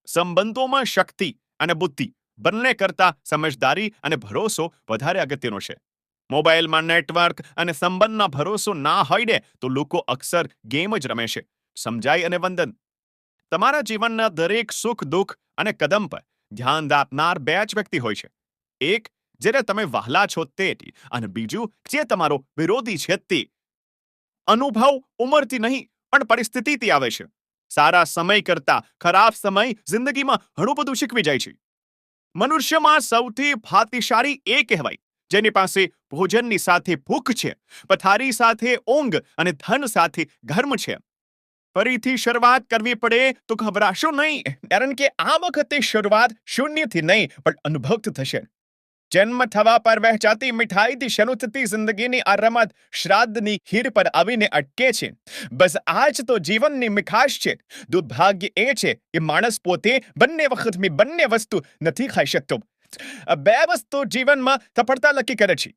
સંબંધોમાં શક્તિ અને બુદ્ધિ બંને કરતા સમજદારી અને ભરોસો વધારે અગત્યનો છે. મોબાઈલમાં નેટવર્ક અને સંબંધના ભરોસો ના હોય ને તો લોકો અક્સર ગેમ જ રમે છે. સમજાય અને વંદન. તમારા જીવનના દરેક સુખ દુઃખ અને કદમ પર ધ્યાન આપનાર બે જ વ્યક્તિ હોય છે. એક જેને તમે વહાલા છો તે, અને બીજું જે તમારો વિરોધી છે તે. અનુભવ ઉંમરથી નહીં પણ પરિસ્થિતિથી આવે છે. સારા સમય કરતા ખરાબ સમય જિંદગીમાં ઘણું બધું શીખવી જાય છે. મનુષ્યમાં સૌથી ભાગ્યશાળી એ કહેવાય જેની પાસે ભોજનની સાથે ભૂખ છે, પથારી સાથે ઊંઘ અને ધન સાથે ધર્મ છે. ફરીથી શરૂઆત કરવી પડે તો ગભરાશો નહીં, કારણ કે આ વખતે શરૂઆત શૂન્યથી નહીં પણ અનુભવથી થશે. જન્મ થવા પર વહેંચાતી મીઠાઈથી શરૂ થતી જિંદગીની આ રમત શ્રાદ્ધની ખીર પર આવીને અટકે છે. બસ આ જ તો જીવનની મીઠાશ છે. દુર્ભાગ્ય એ છે કે માણસ પોતે બંને વખતની બંને વસ્તુ નથી ખાઈ શકતો. બે વસ્તુ જીવનમાં સફળતા નક્કી કરે છે.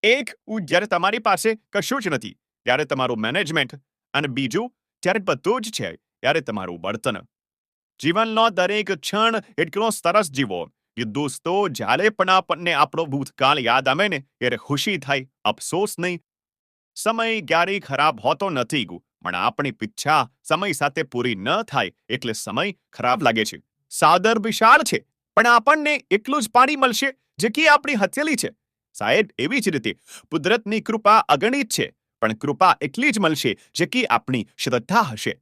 એક, જ્યારે તમારી પાસે કશું જ નથી ત્યારે તમારું મેનેજમેન્ટ, અને બીજું, જ્યારે બધું જ છે ત્યારે તમારું વર્તન. જીવનનો દરેક ક્ષણ એટલો સરસ જીવો કે દોસ્તો, જ્યારે પણ આપણને આપણો ભૂતકાળ યાદ આવે ને ત્યારે ખુશી થાય, અફસોસ નહીં. સમય ક્યારેય ખરાબ હોતો નથી, પણ આપણી ઈચ્છા સમય સાથે પૂરી ન થાય એટલે સમય ખરાબ લાગે છે. સાદર વિશાળ છે, પણ આપણને એટલું જ પાણી મળશે જે કે આપણી હથેળી છે. સાહેબ, એવી જ રીતે કુદરતની કૃપા અગણિત છે, પણ કૃપા એટલી જ મળશે જે કે આપણી શ્રદ્ધા હશે.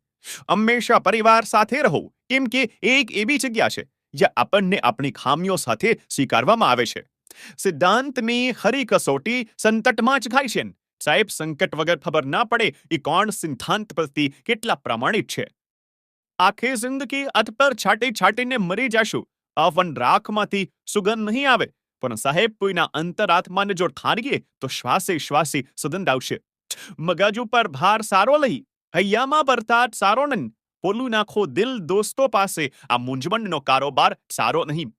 હંમેશા પરિવાર સાથે રહો, કેમ કે એક એવી જગ્યા છે જ્યાં આપણને આપણી ખામીઓ સાથે સ્વીકારવામાં આવે છે. સિદ્ધાંતની ખરી કસોટી સંકટમાં જ ખાય છે. સાહેબ, સંકટ વગર ખબર ના પડે એ કોણ સિદ્ધાંત પ્રતિ કેટલા પ્રમાણિત છે. આખી જિંદગી અધ પર છાટી છાટીને મરી જશું. અવન રાખમાંથી સુગંધ નહીં આવે, પણ સાહેબ કોઈના અંતરાત્માને જો ઠારીએ તો શ્વાસે શ્વાસે સુગંધ આવશે. મગજ ઉપર ભાર સારો લઈ હૈયામાં બરતાટ સારો નહીં. પોલું નાખો દિલ દોસ્તો પાસે, આ મૂંઝવણનો કારોબાર સારો નહીં.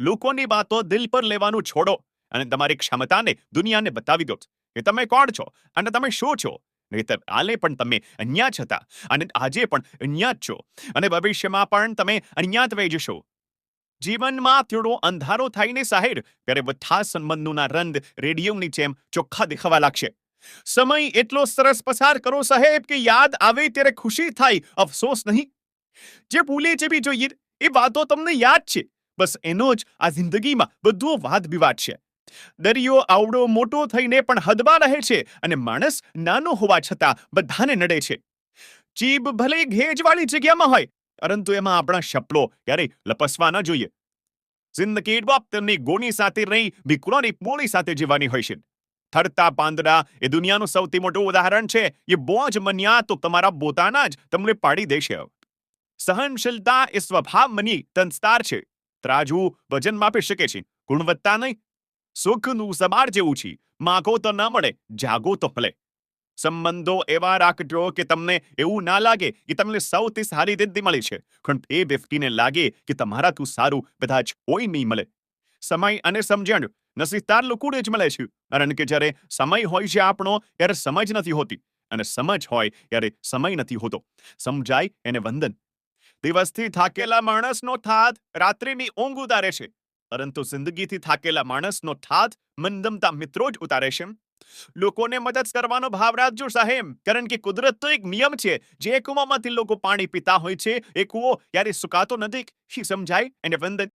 લોકોની વાતો દિલ પર લેવાનું છોડો અને તમારી ક્ષમતાને દુનિયાને બતાવી દો કે તમે કોણ છો અને તમે શું છો. નહીતર કાલે પણ તમે અહીંયા જ હતા, અને આજે પણ અહીંયા જ છો, અને ભવિષ્યમાં પણ તમે અહીંયા જ વહી જશો. જીવનમાં થોડો અંધારો થાય ને સાહેબ, ત્યારે બધા સંબંધોના રંગ રેડિયોની જેમ ચોખ્ખા દેખાવા લાગશે. સમય એટલો સરસ પસાર કરો સાહેબ કે યાદ આવે ત્યારે ખુશી થાય, અફસોસ નહીં. જે ભૂલે જવી જોઈએ એ વાતો તમને યાદ છે, બસ એનો જ આ જિંદગીમાં બધો વાદ વિવાદ છે. દરિયો આવડો મોટો થઈને પણ હદમાં રહે છે, અને માણસ નાનો હોવા છતાં બધાને નડે છે. જીભ ભલે ઘેજવાળી જગ્યામાં હોય, પરંતુ એમાં આપણા શપલો ક્યારેય લપસવા ન જોઈએ. જિંદગી ડોક્ટરની ગોળી સાથે રહી વિકરોની પોળી સાથે જીવવાની હોય છે. થરતા પાંદડા એ દુનિયાનું સૌથી મોટું ઉદાહરણ છે. એ બોજ મન્યા તો તમારા પોતાના જ તમને પાડી દેશે. સહનશીલતા એ સ્વભાવની તંસ્તાર છે. ત્રાજુ વજન માપી શકે છે, ગુણવત્તા નહીં. સુખનું સબાર જેવું છે, માગો તો ન મળે, જાગો તો ભલે. સંબંધો એવા રાખજો કે તમને એવું ના લાગે કે તમને સૌથી સારી રીતે મળી છે, પણ એ વ્યક્તિને લાગે કે તમારાથી સારું બધા જ કોઈ નહીં મળે. સમય અને સમજણ નસીબદાર લોકોને જ મળે છે, કારણ કે જ્યારે સમય હોય છે આપણો ત્યારે સમજ નથી હોતી, અને સમજ હોય ત્યારે સમય નથી હોતો. સમજાય એને વંદન. દિવસથી થાકેલા માણસનો થાક રાત્રિની ઊંઘ ઉતારે છે, પરંતુ જિંદગીથી થાકેલા માણસનો થાક મંદમતા મિત્રો જ ઉતારે છે. લોકોને મદદ કરવાનો ભાવ રાખજો સાહેબ, કારણ કે કુદરત તો એક નિયમ છે. જે કૂવામાંથી લોકો પાણી પીતા હોય છે એ કૂવો ક્યારે સુકાતો નથી. સમજાય એને વંદન.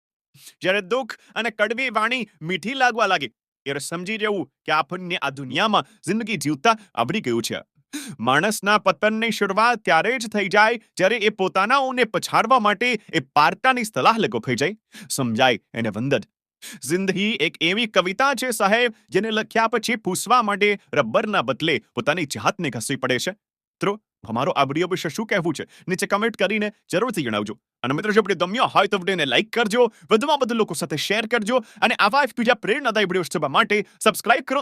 જ્યારે દુઃખ અને કડવી વાણી મીઠી લાગવા લાગે ત્યારે સમજી જવું કે આપણને આ દુનિયામાં જિંદગી જીવતા આવડી ગયું છે. માણસના પતનની શરૂઆત ત્યારે જ થઈ જાય જ્યારે એ પોતાનાઓને પછાડવા માટે એ પારકાની સલાહ લગો થઈ જાય. સમજાય એને વંદન. જિંદગી એક એવી કવિતા છે સાહેબ, જેને લખ્યા પછી પૂછવા માટે રબરના બદલે પોતાની જાતને ઘસવી પડે છે. મિત્રો, અમારો આ વિડીયો વિશે શું કહેવું છે નીચે કમેન્ટ કરીને જરૂરથી જણાવજો. અને મિત્રો, જો વિડીયો ગમ્યો હોય તો વિડીયોને લાઈક કરજો, વધુમાં વધુ લોકો સાથે શેર કરજો, અને આવા બીજા પ્રેરણાદાયી વિડીયો જોવા માટે સબસ્ક્રાઇબ કરો.